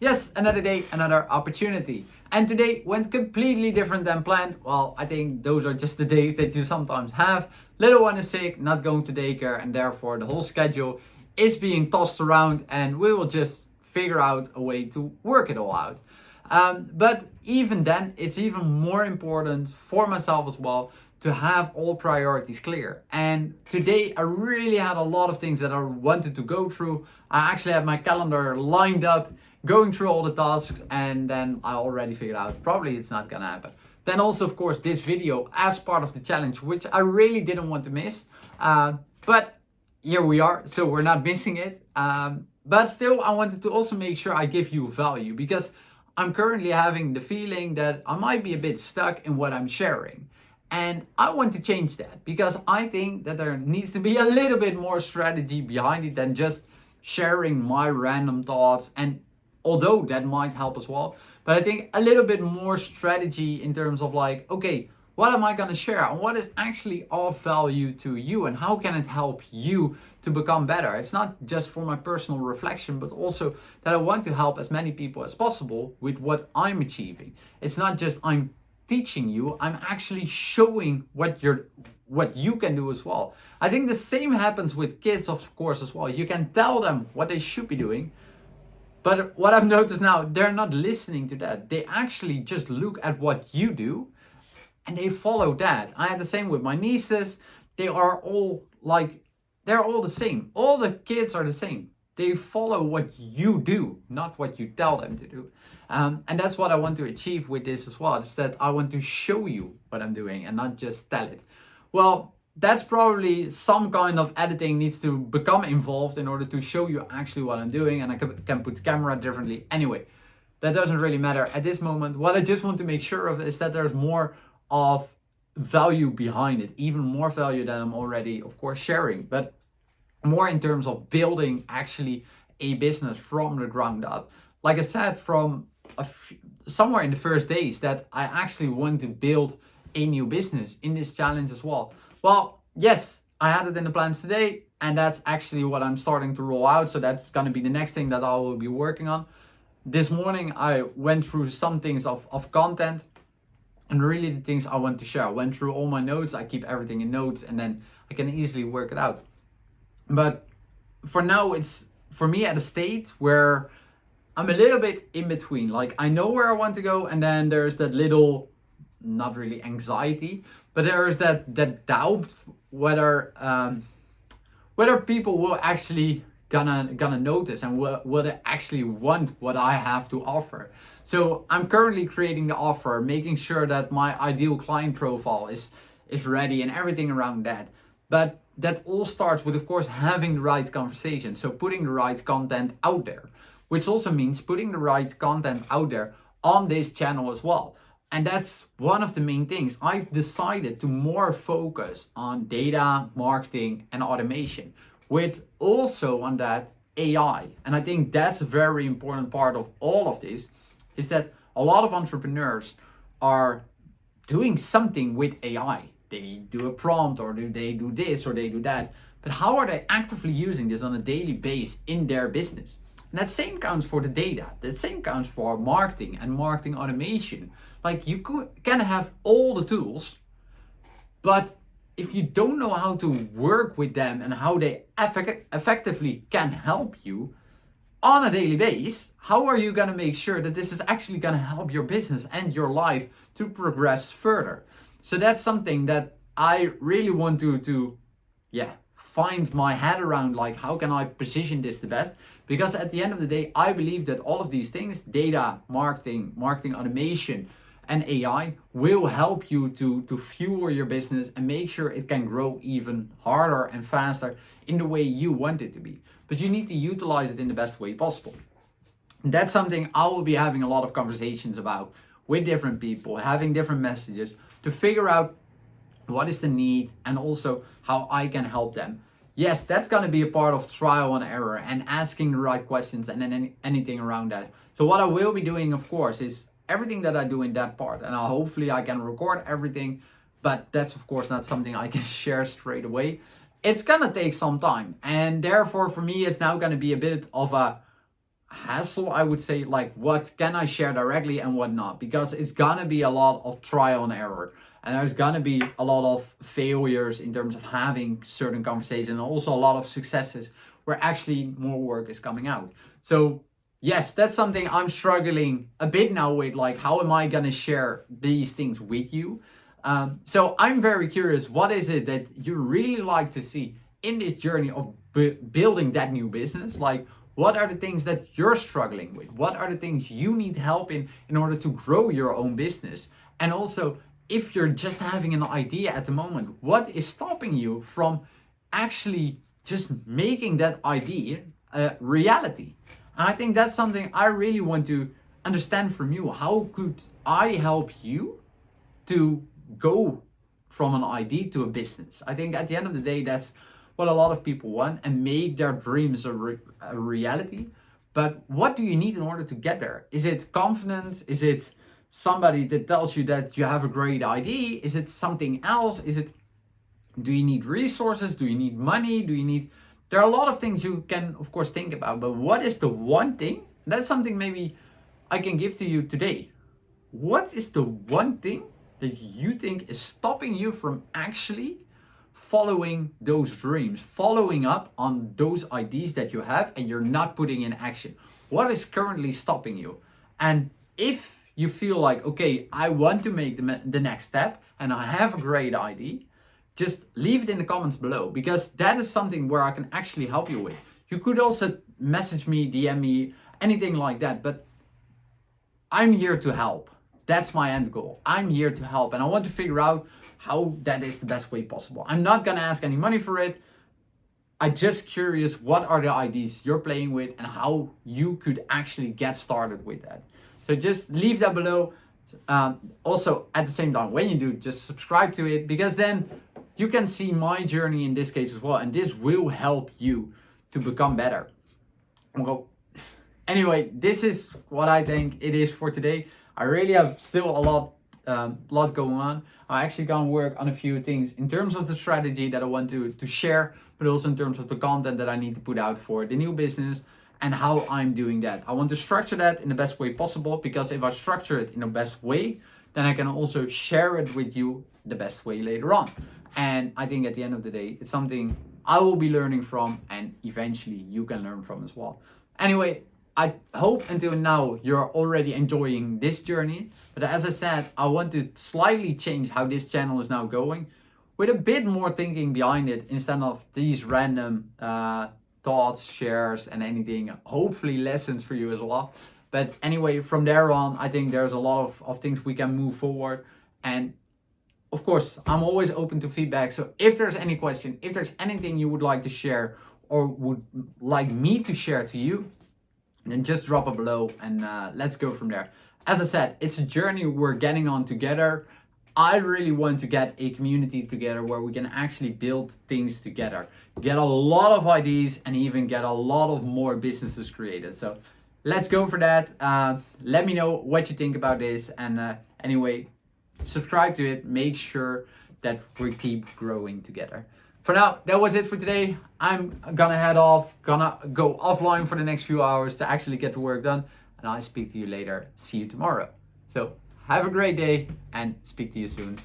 Yes, another day, another opportunity. And today went completely different than planned. Well, I think those are just the days that you sometimes have. Little one is sick, not going to daycare, and therefore the whole schedule is being tossed around, and we will just figure out a way to work it all out. But even then, it's even more important for myself as well to have all priorities clear. And today I really had a lot of things that I wanted to go through. I actually had my calendar lined up, going through all the tasks, and then I already figured out probably it's not gonna happen. Then also, of course, this video as part of the challenge, which I really didn't want to miss. But here we are, so we're not missing it. But still, I wanted to also make sure I give you value, because I'm currently having the feeling that I might be a bit stuck in what I'm sharing. And I want to change that, because I think that there needs to be a little bit more strategy behind it than just sharing my random thoughts. And although that might help as well, but I think a little bit more strategy in terms of like, okay, what am I going to share and what is actually of value to you, and how can it help you to become better? It's not just for my personal reflection, but also that I want to help as many people as possible with what I'm achieving. It's not just I'm teaching you, I'm actually showing what you can do as well. I think the same happens with kids, of course, as well. You can tell them what they should be doing, but what I've noticed now, they're not listening to that. They actually just look at what you do and they follow that. I had the same with my nieces. They are all like, they're all the same. All the kids are the same. They follow what you do, not what you tell them to do. And that's what I want to achieve with this as well. Is that I want to show you what I'm doing and not just tell it. Well, that's probably some kind of editing needs to become involved in order to show you actually what I'm doing, and I can put the camera differently. Anyway, that doesn't really matter at this moment. What I just want to make sure of is that there's more of value behind it, even more value than I'm already, of course, sharing, but more in terms of building actually a business from the ground up. Like I said, from somewhere in the first days, that I actually want to build a new business in this challenge as well. Well, yes, I had it in the plans today, and that's actually what I'm starting to roll out. So that's going to be the next thing that I will be working on. This morning, I went through some things of content and really the things I want to share. I went through all my notes. I keep everything in notes, and then I can easily work it out. But for now, it's for me at a state where I'm a little bit in between. Like, I know where I want to go, and then there's that little, not really anxiety, but there is that doubt whether people will actually gonna notice, and will they actually want what I have to offer. So I'm currently creating the offer, making sure that my ideal client profile is ready and everything around that. But that all starts with, of course, having the right conversation. So putting the right content out there, which also means putting the right content out there on this channel as well. And that's one of the main things. I've decided to more focus on data, marketing, and automation, with also on that AI. And I think that's a very important part of all of this, is that a lot of entrepreneurs are doing something with AI. They do a prompt, or they do this, or they do that. But how are they actively using this on a daily basis in their business? And that same counts for the data. That same counts for marketing and marketing automation. Like, you can have all the tools, but if you don't know how to work with them and how they effectively can help you on a daily basis, how are you going to make sure that this is actually going to help your business and your life to progress further? So that's something that I really want to find my head around, like, how can I position this the best? Because at the end of the day, I believe that all of these things, data, marketing automation, and AI, will help you to fuel your business and make sure it can grow even harder and faster in the way you want it to be. But you need to utilize it in the best way possible. And that's something I will be having a lot of conversations about with different people, having different messages to figure out what is the need and also how I can help them. Yes, that's going to be a part of trial and error and asking the right questions and then anything around that. So what I will be doing, of course, is everything that I do in that part, and hopefully I can record everything, but that's of course not something I can share straight away. It's gonna take some time, and therefore for me it's now gonna be a bit of a hassle, I would say, like what can I share directly and what not, because it's gonna be a lot of trial and error, and there's gonna be a lot of failures in terms of having certain conversations, and also a lot of successes where actually more work is coming out. So yes, that's something I'm struggling a bit now with, like how am I gonna share these things with you? So I'm very curious, what is it that you really like to see in this journey of building that new business? Like, what are the things that you're struggling with? What are the things you need help in order to grow your own business? And also, if you're just having an idea at the moment, what is stopping you from actually just making that idea a reality? And I think that's something I really want to understand from you. How could I help you to go from an idea to a business? I think at the end of the day, that's what a lot of people want, and make their dreams a reality. But what do you need in order to get there? Is it confidence? Is it somebody that tells you that you have a great idea? Is it something else? Do you need resources? Do you need money? There are a lot of things you can, of course, think about, but what is the one thing? That's something maybe I can give to you today. What is the one thing that you think is stopping you from actually following those dreams, following up on those ideas that you have and you're not putting in action? What is currently stopping you? And if you feel like, okay, I want to make the next step and I have a great idea, just leave it in the comments below, because that is something where I can actually help you with. You could also message me, DM me, anything like that, but I'm here to help. That's my end goal. I'm here to help, and I want to figure out how that is the best way possible. I'm not gonna ask any money for it. I'm just curious, what are the ideas you're playing with and how you could actually get started with that. So just leave that below. Also, at the same time, when you do, just subscribe to it, because then you can see my journey in this case as well, and this will help you to become better. Well, anyway, this is what I think it is for today. I really have still a lot going on. I'm actually gonna work on a few things in terms of the strategy that I want to share, but also in terms of the content that I need to put out for the new business and how I'm doing that. I want to structure that in the best way possible, because if I structure it in the best way, then I can also share it with you the best way later on. And I think at the end of the day, it's something I will be learning from, and eventually you can learn from as well. Anyway, I hope until now you're already enjoying this journey. But as I said, I want to slightly change how this channel is now going, with a bit more thinking behind it, instead of these random thoughts, shares, and anything, hopefully lessons for you as well. But anyway, from there on, I think there's a lot of things we can move forward. And of course, I'm always open to feedback. So if there's any question, if there's anything you would like to share or would like me to share to you, then just drop it below, and let's go from there. As I said, it's a journey we're getting on together. I really want to get a community together where we can actually build things together, get a lot of ideas, and even get a lot of more businesses created. So let's go for that. Let me know what you think about this. And anyway, subscribe to it. Make sure that we keep growing together. For now, that was it for today. I'm gonna head off, gonna go offline for the next few hours to actually get the work done. And I'll speak to you later. See you tomorrow. So have a great day and speak to you soon.